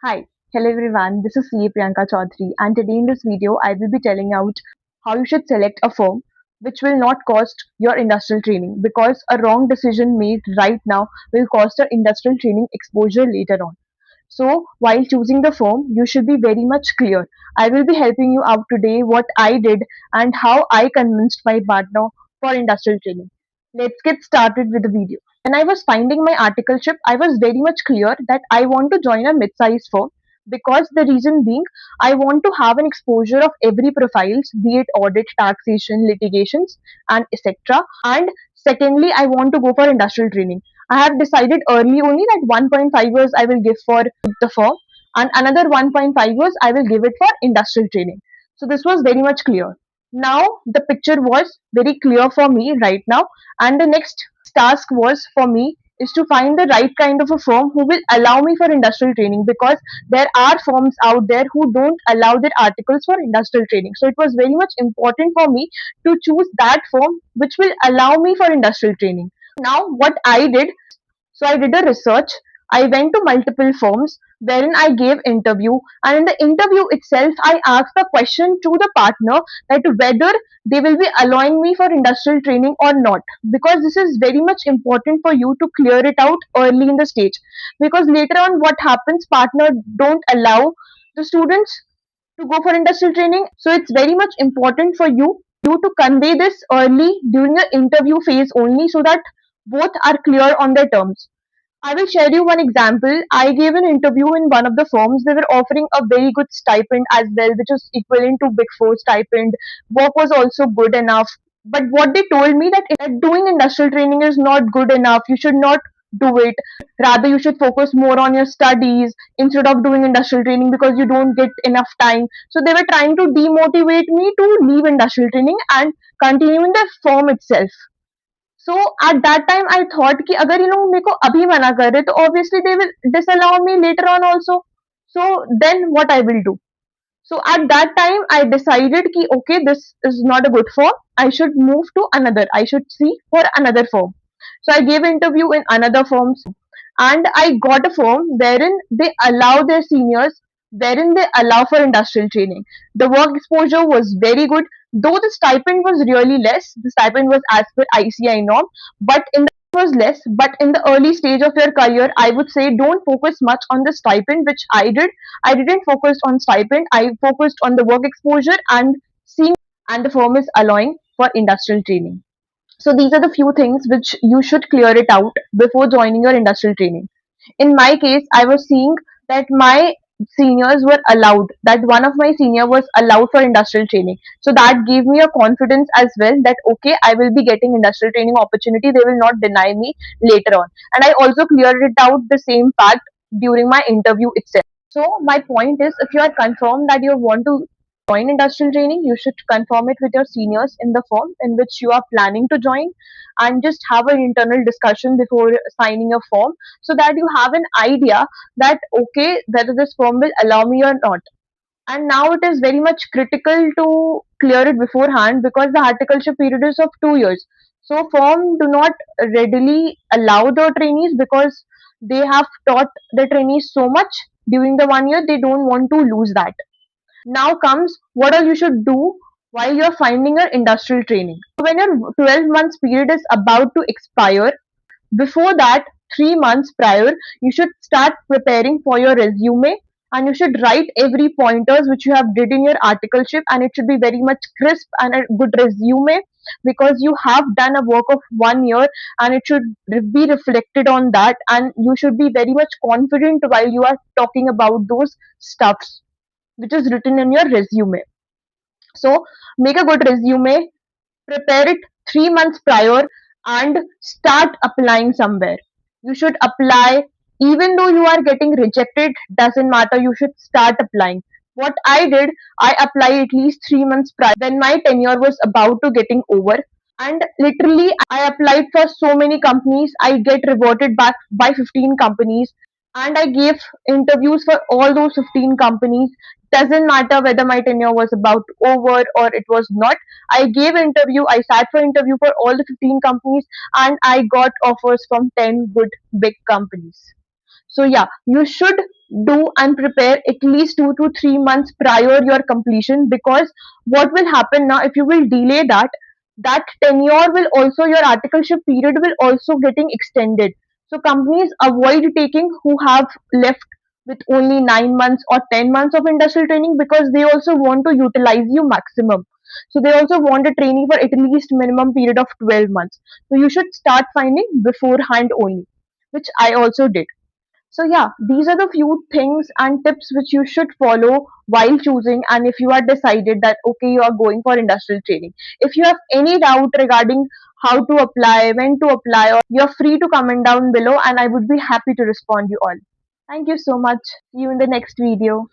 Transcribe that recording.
Hi, hello everyone. This is CA Priyanka Chaudhary, and today in this video, I will be telling out how you should select a firm which will not cost your industrial training because a wrong decision made right now will cost your industrial training exposure later on. So, while choosing the firm, you should be very much clear. I will be helping you out today what I did and how I convinced my partner for industrial training. Let's get started with the video. When I was finding my articleship, I was very much clear that I want to join a mid-sized firm because the reason being I want to have an exposure of every profiles, be it audit, taxation, litigations, and etc. And secondly, I want to go for industrial training. I have decided early only that 1.5 years I will give for the firm and another 1.5 years I will give it for industrial training. So this was very much clear. Now the picture was very clear for me right now, and the next task was for me is to find the right kind of a firm who will allow me for industrial training because there are firms out there who don't allow their articles for industrial training. So it was very much important for me to choose that firm which will allow me for industrial training. Now what I did, so I did a research. I went to multiple firms wherein I gave interview, and in the interview itself I asked the question to the partner that whether they will be allowing me for industrial training or not, because this is very much important for you to clear it out early in the stage, because later on what happens, partner don't allow the students to go for industrial training. So it's very much important for you to convey this early during the interview phase only, so that both are clear on their terms. I will share you one example. I gave an interview in one of the firms. They were offering a very good stipend as well, which is equivalent to Big Four stipend. Work was also good enough. But what they told me that doing industrial training is not good enough. You should not do it. Rather, you should focus more on your studies instead of doing industrial training because you don't get enough time. So they were trying to demotivate me to leave industrial training and continue in the firm itself. So at that time I thought कि अगर ये लोग मेरे को अभी मना कर रहे तो obviously they will disallow me later on also. So then what I will do? So at that time I decided कि okay, this is not a good firm. I should move to another. I should see for another firm. So I gave interview in another firms, and I got a firm wherein they allow their seniors, wherein they allow for industrial training. The work exposure was very good, though the stipend was really less. The stipend was as per ICI norm, but in the was less. But in the early stage of your career, I would say don't focus much on the stipend, which I did. I didn't focus on stipend. I focused on the work exposure and seeing, and the firm is allowing for industrial training. So these are the few things which you should clear it out before joining your industrial training. In my case, I was seeing that my seniors were allowed, that one of my senior was allowed for industrial training. So that gave me a confidence as well that okay, I will be getting industrial training opportunity. They will not deny me later on. And I also cleared it out the same fact during my interview itself. So my point is, if you are confirmed that you want to join industrial training, you should confirm it with your seniors in the firm in which you are planning to join, and just have an internal discussion before signing a form, so that you have an idea that okay, whether this firm will allow me or not. And now it is very much critical to clear it beforehand because the articleship period is of 2 years. So firm do not readily allow the trainees because they have taught the trainees so much during the 1 year, they don't want to lose that. Now comes what all you should do while you're finding your industrial training. So when your 12 months period is about to expire, before that, 3 months prior, you should start preparing for your resume, and you should write every pointers which you have did in your articleship, and it should be very much crisp and a good resume because you have done a work of 1 year, and it should be reflected on that, and you should be very much confident while you are talking about those stuffs which is written in your resume. So make a good resume, prepare it 3 months prior, and start applying somewhere. You should apply even though you are getting rejected, doesn't matter, you should start applying. What I did, I applied at least 3 months prior when my tenure was about to getting over. And literally I applied for so many companies. I get reverted back by 15 companies, and I gave interviews for all those 15 companies. Doesn't matter whether my tenure was about over or it was not. I gave interview, I sat for interview for all the 15 companies, and I got offers from 10 good big companies. So yeah, you should do and prepare at least 2 to 3 months prior your completion, because what will happen now, if you will delay that, that tenure will also, your articleship period will also getting extended. So companies avoid taking who have left with only 9 months or 10 months of industrial training, because they also want to utilize you maximum. So they also want a trainee for at least minimum period of 12 months. So you should start finding beforehand only, which I also did. So yeah, these are the few things and tips which you should follow while choosing, and if you are decided that okay, you are going for industrial training. If you have any doubt regarding how to apply, when to apply, or you're free to comment down below and I would be happy to respond you all. Thank you so much. See you in the next video.